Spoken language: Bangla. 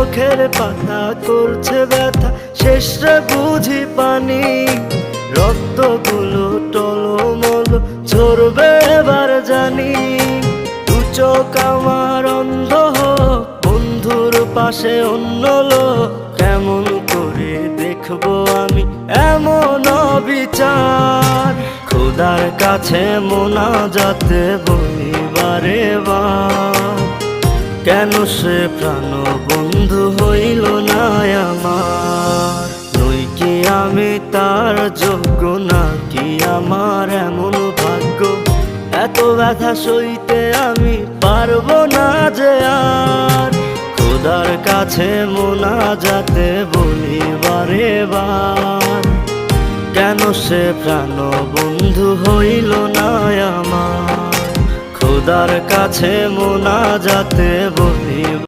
চোখের পাতা করছে ব্যথা, শেষে বুঝি পানি। রক্তগুলো টলমল ঝরবে এবার জানি। দু চোখ আমার অন্ধ হোক, বন্ধুর পাশে অন্য লোক, কেমন করে দেখবো আমি এমন অবিচার। খোদার কাছে মোনাজাতে বলি বারে বার, কেন সে প্রাণ বন্ধু হইল না আমার। নই কি আমি তার যোগ্য, নাকি আমার এমন ভাগ্য? এত ব্যথা সইতে আমি পারবো না যে আর। খোদার কাছে মোনাজাতে বলি বারে বার, কেন সে প্রাণ বন্ধু হইল না আমার। খোদার কাছে মোনাজাতে বলি